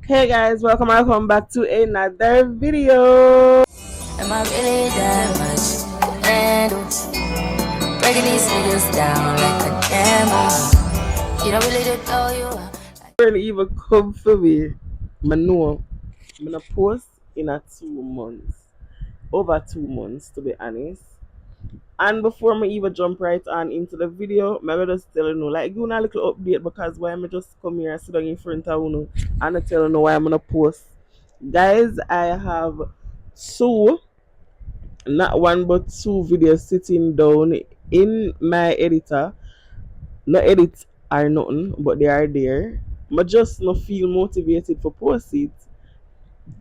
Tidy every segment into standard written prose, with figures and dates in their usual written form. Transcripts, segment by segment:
Hey guys, welcome back to another video. Am I really that much? And breaking these niggas down like a camel. You don't really know you. When even come for me, I know I'm gonna post in a 2 months, over 2 months to be honest. And before me even jump right on into the video, I'm gonna just tell you know, like give you a little update because why I'm just come here and sit down in front of you and I tell you know why I'm gonna post. Guys, I have two, not one but two videos sitting down in my editor. No edit or nothing, but they are there. I just not feel motivated for post it.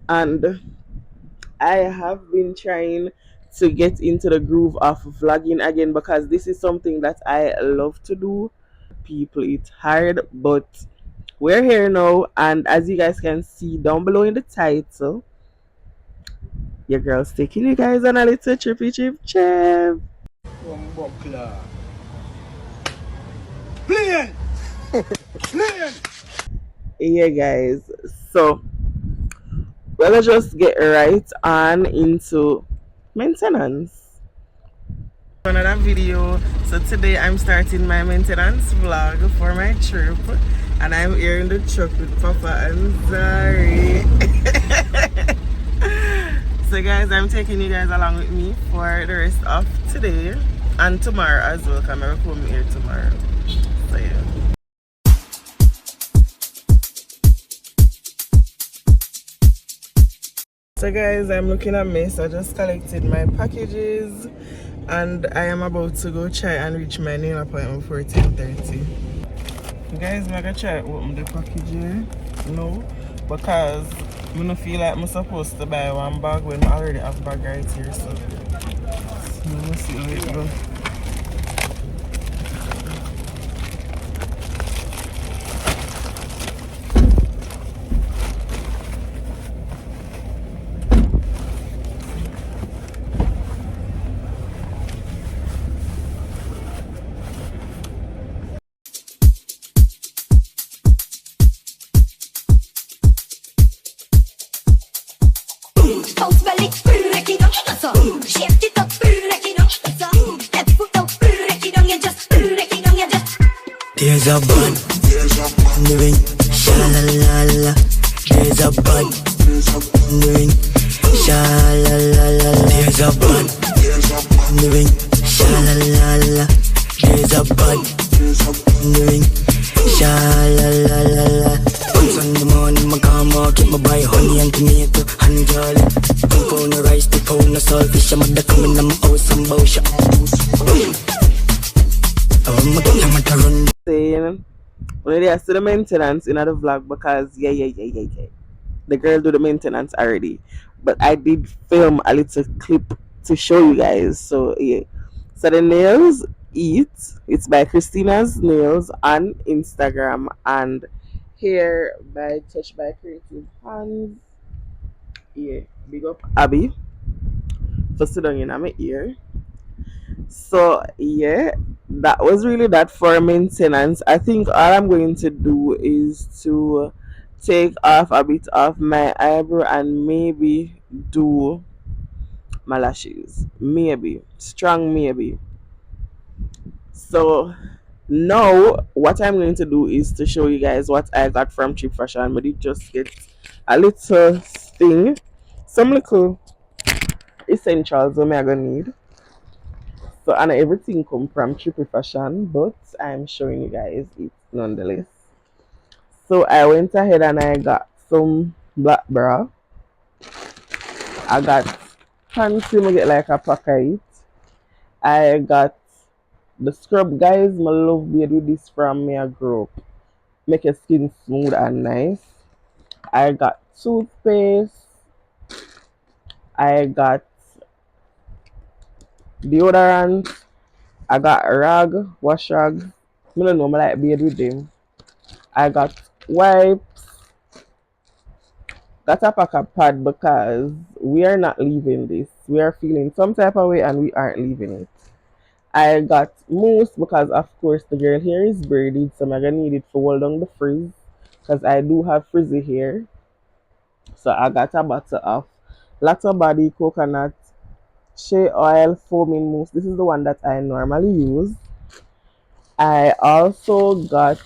And I have been trying to get into the groove of vlogging again because this is something that I love to do. People, it's hard, but we're here now, and as you guys can see down below in the title, your girl's taking you guys on a little trippy trip. Yeah, guys. So let's just get right on into maintenance. Another video. So today I'm starting my maintenance vlog for my trip, and I'm here in the truck with Papa and Zari. So guys, I'm taking you guys along with me for the rest of today and tomorrow as well, because I'm coming here tomorrow. So yeah. So guys, I'm looking at me. So I just collected my packages and I am about to go try and reach my nail appointment for 10:30. Guys, I'm gonna try to open the package here now because I don't feel like I'm supposed to buy one bag when I already have a bag right here. So let's see how it goes. There's a bun in the ring, sha la la la. There's a bun in the ring, sha la la la. There's a bun in the ring, sha la la la. There's a bun in the ring, sha la la la la. Once on the morning, my grandma get my buy honey and tomato and garlic. Two pound of rice, 2 pound of saltfish. I'm at the coming, I'm out some bullshit. Saying when they are still the maintenance in the vlog because yeah. The girl do the maintenance already. But I did film a little clip to show you guys. So yeah. So the nails it's by Christina's Nails on Instagram, and hair by Touch by Creative Hands. Yeah. Big up Abby for sitting in my ear. So yeah, that was really that for maintenance. I think all I'm going to do is to take off a bit of my eyebrow and maybe do my lashes. Maybe. Strong maybe. So now what I'm going to do is to show you guys what I got from Cheap Fashion. But it just get a little thing. Some little essentials that I'm gonna need. So and everything come from Triple Fashion, but I'm showing you guys it nonetheless. So I went ahead and I got some black bra. I got pants to get like a pack of it. I got the scrub, guys. My love beard with this from me I grew up. Make your skin smooth and nice. I got toothpaste. I got deodorant. I got rag, wash rag. I don't know, I like beard with them. I got wipes, got a pack of pad because we are not leaving this. We are feeling some type of way and we aren't leaving it. I got mousse because of course the girl here is braided, so I'm gonna need it for hold on the frizz because I do have frizzy hair. So I got a bottle of Latte Body Coconut Shea Oil Foaming Mousse. This is the one that I normally use. I also got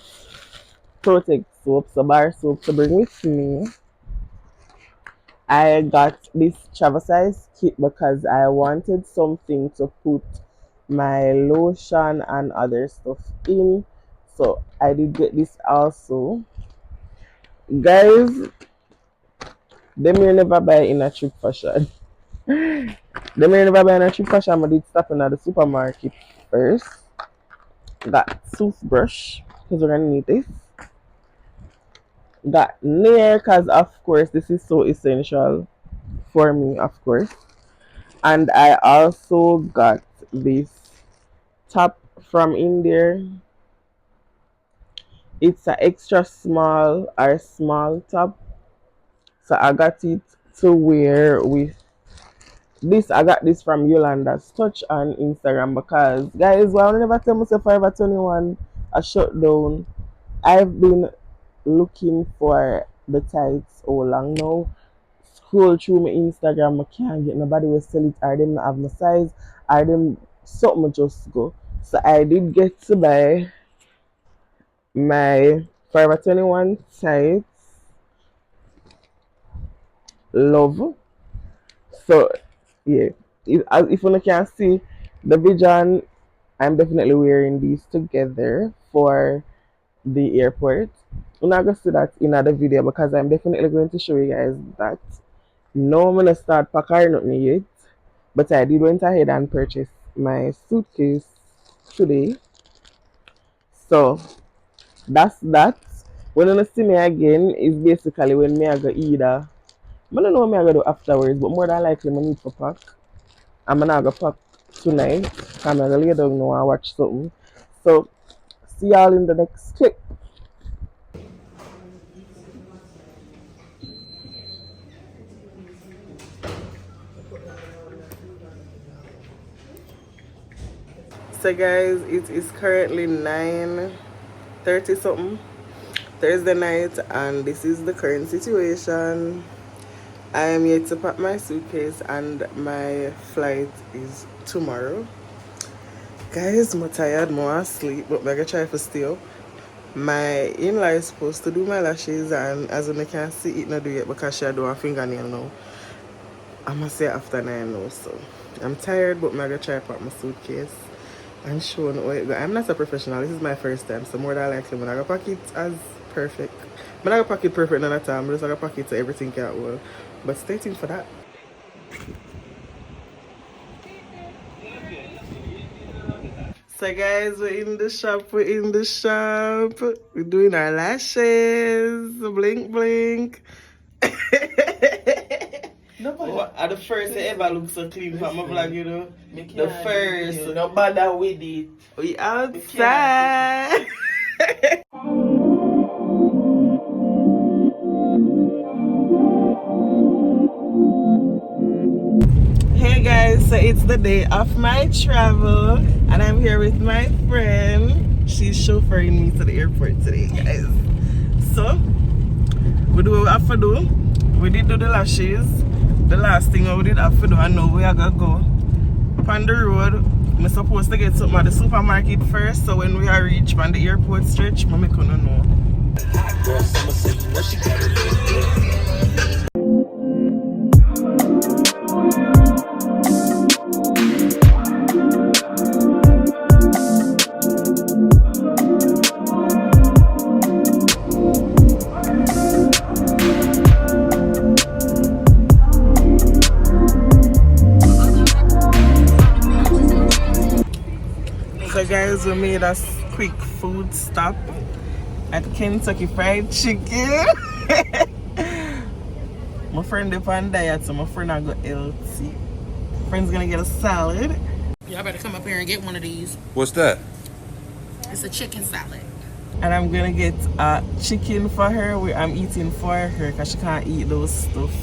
Protect soap, so bar soap to bring with me. I got this travel size kit because I wanted something to put my lotion and other stuff in. So I did get this also. Guys, they may never buy in a cheap fashion. They may never buy in a cheap fashion, but I did stop in at the supermarket first. Got toothbrush because we're gonna need this. Got nail because of course this is so essential for me, of course. And I also got this top from in there. It's an extra small or small top, so I got it to wear with this. I got this from Yolanda's Touch on Instagram because guys, why I never tell myself Forever 21 a shutdown. I've been looking for the tights all long now. Scroll through my Instagram, I can't get nobody will sell it, or them not have my size, or them something just go. So I did get to buy my Forever 21 tights. Love. So yeah, if you can see the vision, I'm definitely wearing these together for the airport. I'm not gonna see that in another video because I'm definitely going to show you guys that. No, I'm gonna start packing nothing yet, but I did went ahead and purchase my suitcase today. So that's that. When you see me again is basically when me I go either. I don't know what me I go do afterwards, but more than likely I need to pack. I'm gonna go pack tonight. I'm gonna lay down now and watch something. So see y'all in the next clip. So guys, it is currently 9:30 something Thursday night, and this is the current situation. I am yet to pack my suitcase and my flight is tomorrow. Guys, I'm tired, more asleep, but I'm gonna try to stay up. My in-law is supposed to do my lashes, and as you can see, it not do yet because she do a fingernail now. I'm gonna say after 9 now, so I'm tired, but I'm gonna try to pack my suitcase and show how it go. I'm not a professional, this is my first time, so more than likely I'm gonna pack it as perfect. I'm not gonna pack it perfect none of the time, I'm just gonna pack it so everything can well. But stay tuned for that. So guys, we're in the shop, We're doing our lashes. Blink, blink. What are the first that ever look so clean for my vlog, you know? The first. No bother with it. We outside. Hey guys, so it's the day of my travel and I'm here with my friend. She's chauffeuring me to the airport today, guys. So we do what we have to do. We did do the lashes. The last thing we did have to do, and now we are gonna go on the road. I'm supposed to get something at the supermarket first, so when we are reach on the airport stretch, I'm gonna know. So guys, we made a quick food stop at Kentucky Fried Chicken. My friend is on diet, so my friend I got healthy. Friend's gonna get a salad. Y'all better come up here and get one of these. What's that? It's a chicken salad. And I'm gonna get a chicken for her. I'm eating for her because she can't eat those stuff.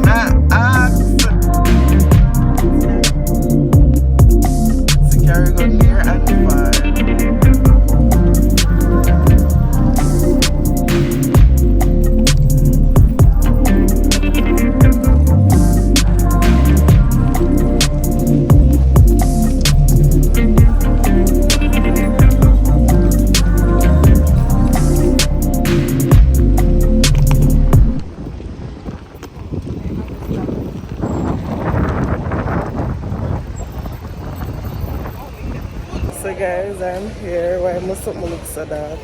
Not ask. To carry go near and far. So guys, I'm here. Why must something look so dark?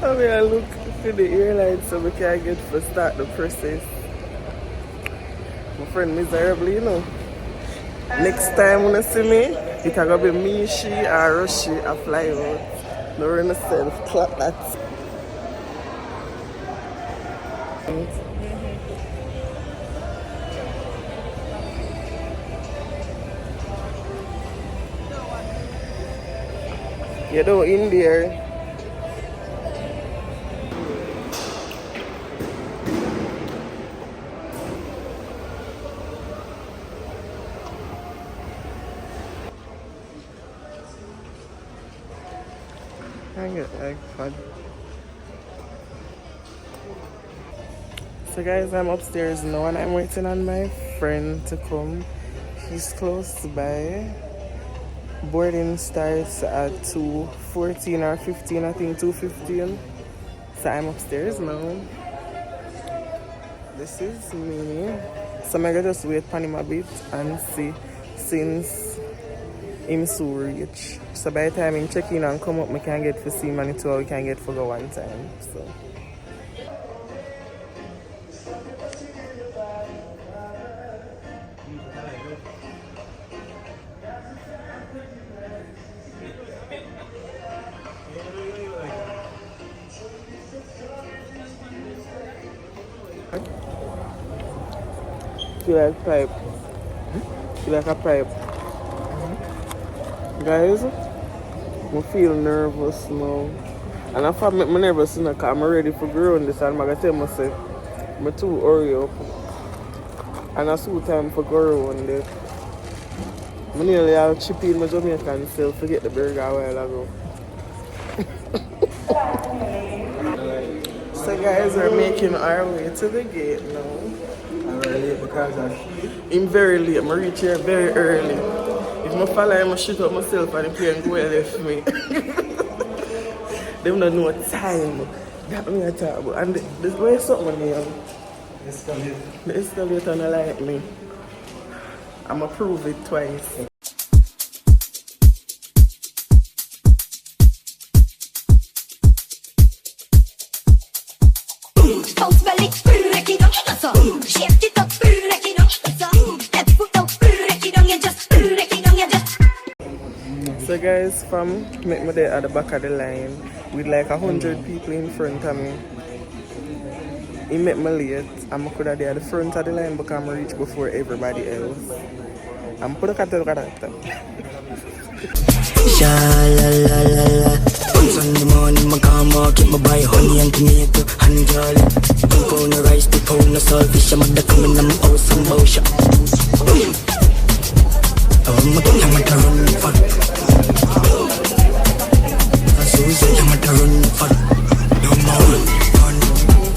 I mean, I look for the airline so we can get to start the process. My friend miserably, you know. Next time when you see me, it can go be me, she, or Rushy, I fly out. No run yourself, clap that. You know, in there. I get like fun. So guys, I'm upstairs now and I'm waiting on my friend to come. He's close by. Boarding starts at 2:14 or 15, I think 2:15. So I'm upstairs now. This is me. So I'm gonna just wait Panama bit and see since him so reach. So by the time him check in and come up, I can get for see Manitoba, we can get for go one time. So you like pipe? You like a pipe? Guys, I feel nervous now. And if I make me nervous now, because I'm ready for growing this, and I'm going to tell myself, I'm too hurry up. And it's too time for growing this. I nearly have chip in my Jamaican self to get the burger a while ago. So guys, we're making our way to the gate now. I'm very late because I'm very late. I reach here very early. If I follow him, I shoot up myself and the plane go and left me. They don't know time. That me I talk about. And this way something here. The escalator don't like me. I'ma prove it twice. So guys, from met me there at the back of the line with like 100 people in front of me. He met me late and I could have there at the front of the line because I reached before everybody else. I'm put a cat look at that. Sha la la la la. Once on the morning, my car market, my buy honey and tomato and jolly. 2 pound of rice, 2 pound of saltfish, I'm at the coming, I'm out some motion. I'm at the run fat. I'm at the run fat. No more run.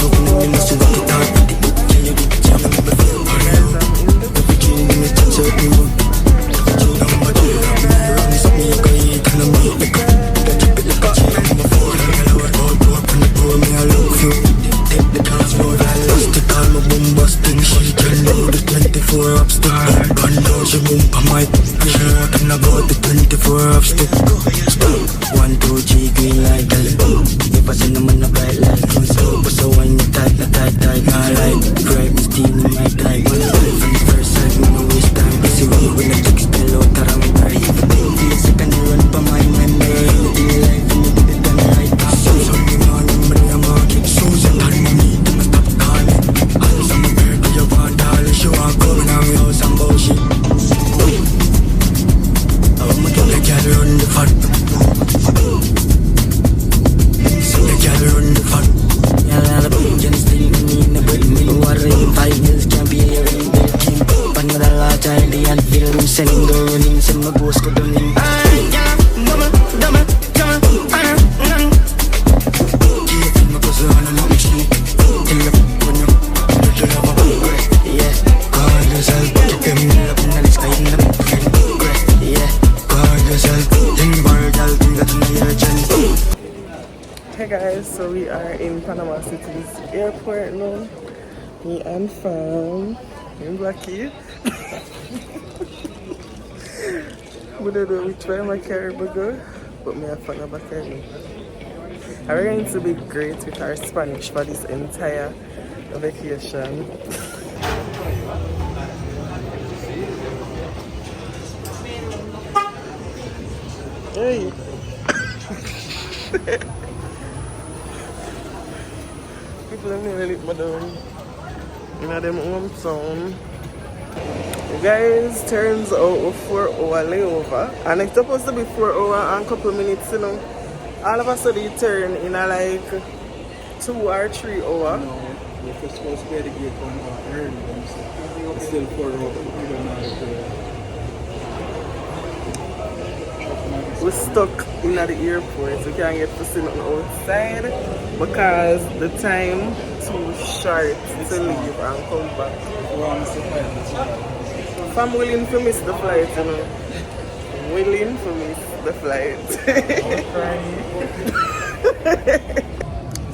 Open in the soup to talk. Can you get the jam and the feel? Every king in the chance of you. Number 2, I'm something you can eat and I'm eat the cup. The chip in the cut. I'm a fool and I lower all to up and the pour me a look few. Take the dance road, I lost the car, my boom busting. She can know the 24 upstairs. Gun down, she boom for my and I go to 24 upstairs. 1, 2, 3, green light, Hey guys, so we are in Panama City's airport now. Me and fam. I'm Lucky. We don't know which way my car will go, but me and fam back here. We're going to be great with our Spanish for this entire vacation. Hey! People are nearly lit my down. You know them home town. Guys, turns out a 4-hour layover. And it's supposed to be 4 hours and a couple minutes, you know. All of a sudden you turn in a like 2 or 3 hours. No, we're supposed to be at the gate 1 hour early, so it's still 4 hours, but we don't know if We're stuck in the airport. We can't get to see nothing outside because the time too short to leave and come back. we're on the flight. If I'm willing to miss the flight, you know. Willing to miss the flight.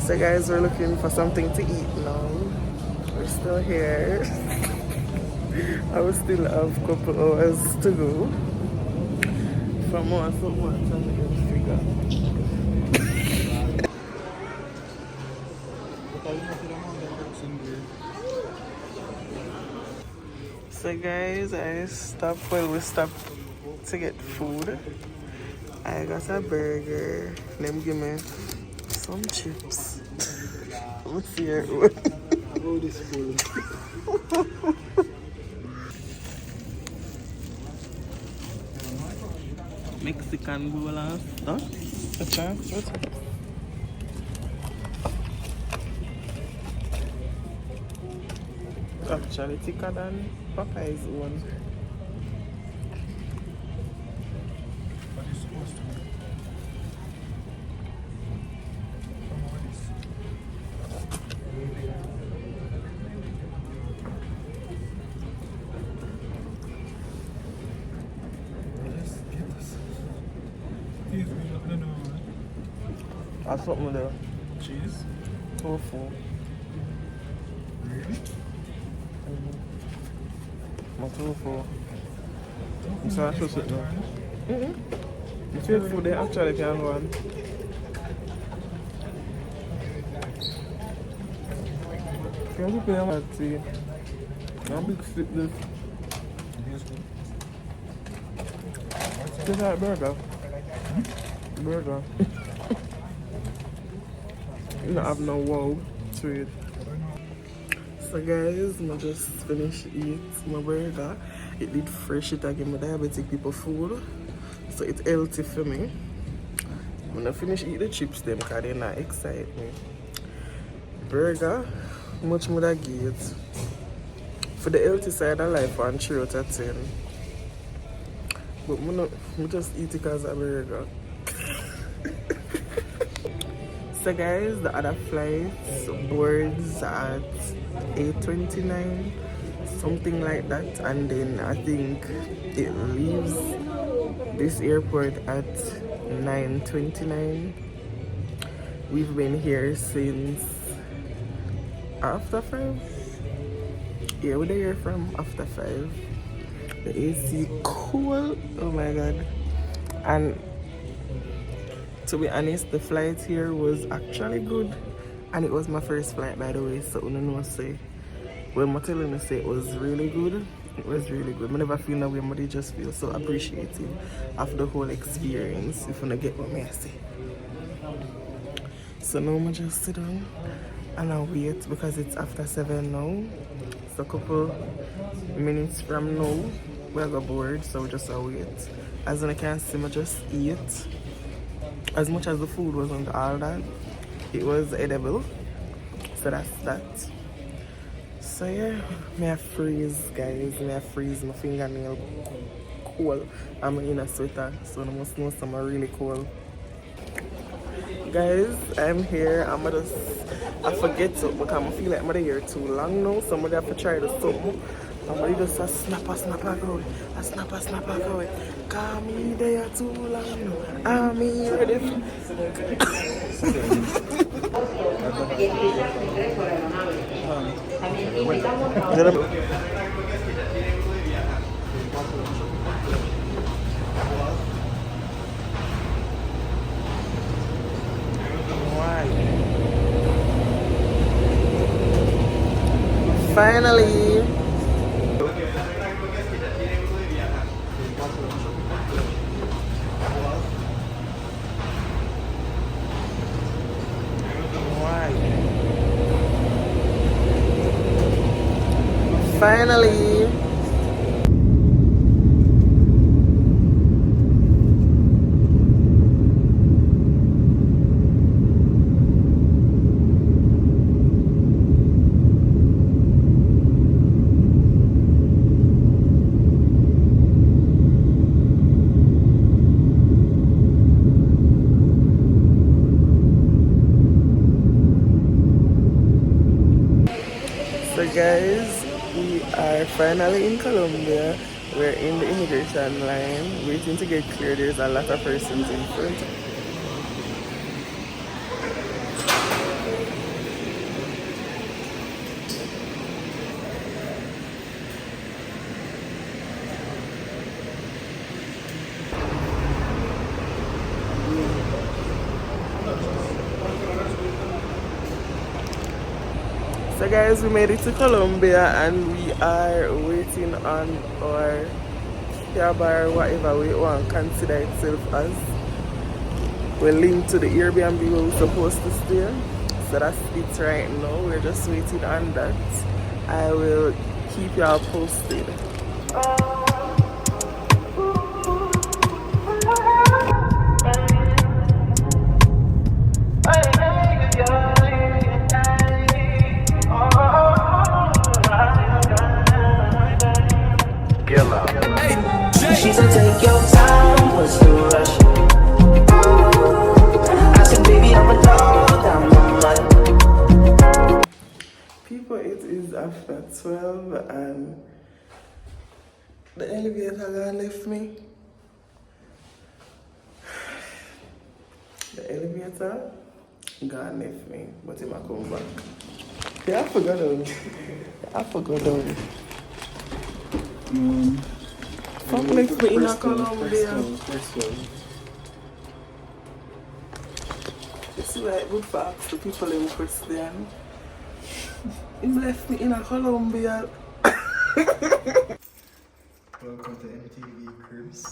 So guys, we're looking for something to eat now. We're still here. I will still have a couple hours to go. From more, some more time to figure. So guys, we stopped to get food. I got a burger. Them give me some chips. Let's see here. Oh, this food. Mexican bowl and stuff. A chance, what's up? Actually thicker than Popeye's one. What is supposed to be? That's something there. Cheese? Tofu. Really? My tofu. So I trust it now. The street food they actually can go on. Can you pay how much tea? How big slip this? This is burger. Burger. You don't have no wow to it. So guys, I just finished eat my burger. It did fresh it again my diabetic people food. So it's healthy for me. I'm gonna finish eat the chips them because they not excite me. Burger, much more I get. For the healthy side of life, I'm 3 out of 10. But I just eat it because of burger. So guys, the other flights boards at 8:29, something like that, and then I think it leaves this airport at 9:29. We've been here since after 5. Yeah, we're here from after 5. The AC cool, oh my god. And to be honest, the flight here was actually good, and it was my first flight, by the way. So I don't know say when I'm telling you say it was really good. It was really good. I never feel that way, but I just feel so appreciative of the whole experience. If you don't get what I say. So now I just sit down and I wait because it's after 7 now. It's a couple minutes from now we're going board, so we just wait. As you can see, I just eat. As much as the food wasn't all that, it was edible. So that's that. So yeah, may I freeze, guys. May I freeze my fingernail cold. I'm in a sweater, so I must know some are really cold. Guys, I'm here. I forget to because I feel like I'm here too long now. Somebody have to try the something. Somebody just a snapper go. A snapper go. Come me there too long. I'm ready for... Finally. Finally. So guys, we are finally in Colombia. We're in the immigration line, waiting to get cleared. There's a lot of persons in front. So guys, we made it to Colombia and we are waiting on our cab or whatever we want to consider itself as. We're linked to the Airbnb where we're supposed to stay. So that's it right now. We're just waiting on that. I will keep y'all posted. She said take your time, what's the rush? I said baby I'm a dog, I'm a mud. People, it is after 12 and the elevator gone left me. The elevator gone left me, but he might come back. Yeah, I forgot on. Fuck left me in a Colombia. It's like good facts to people in question. He left me in a Colombia. Welcome to MTV Cribs.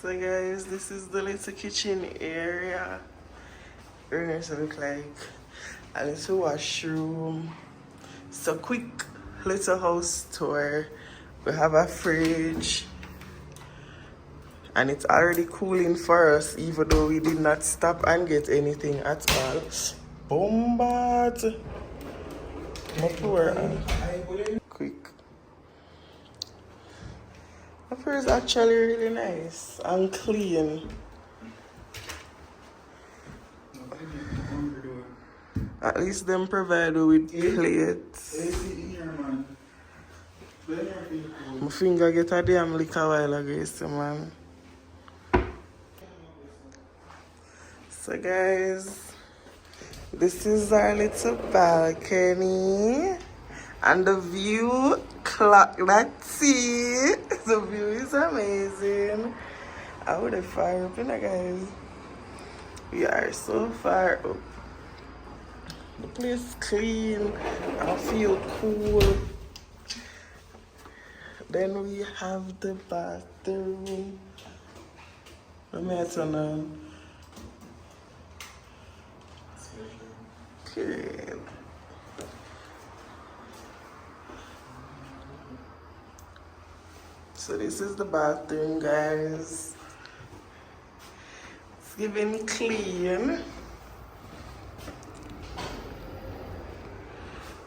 So guys, this is the little kitchen area. It look like a little washroom. It's a quick little house tour. We have a fridge. And it's already cooling for us, even though we did not stop and get anything at all. Bombard. My poor. Quick. The floor is actually really nice and clean. At least them provide you with plates. My finger get a damn lick a while ago, you see, man. So guys, this is our little balcony. And the view, clock that tea. The view is amazing. I would have far up, guys. We are so far up. The place is clean. I feel cool. Then we have the bathroom. Let me turn on. Okay. So this is the bathroom, guys. It's giving clean.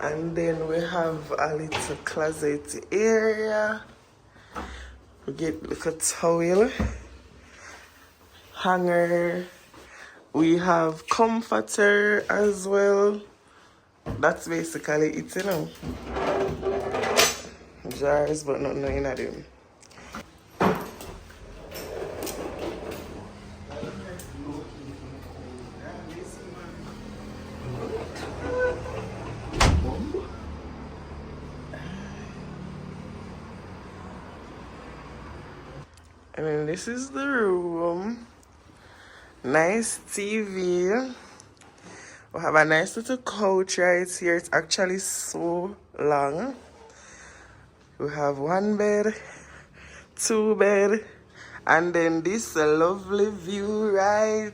And then we have a little closet area. We get like a towel, hanger. We have comforter as well. That's basically it, you know. Jars, but not none of them. And then this is the room. Nice TV. We have a nice little couch right here. It's actually so long. We have one bed, two bed, and then this lovely view right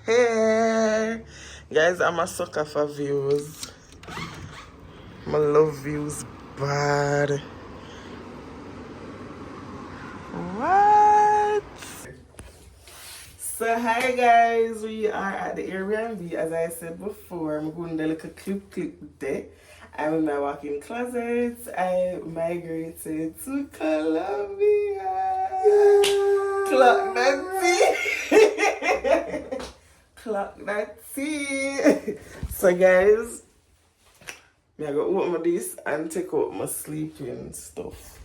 here. Guys, I'm a sucker for views. I love views bad. What? So hi guys, we are at the Airbnb. As I said before, I'm going to look a clip there. I'm in my walk-in closet. I migrated to Colombia. Clock that tea. Clock that tea. So guys, I'm going to open this and take out my sleeping stuff.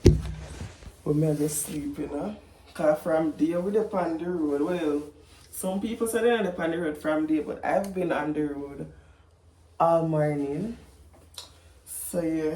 But me just sleep, you know. Cause from there we up on the road. Well, some people say they're not on the road from there, but I've been on the road all morning. So yeah.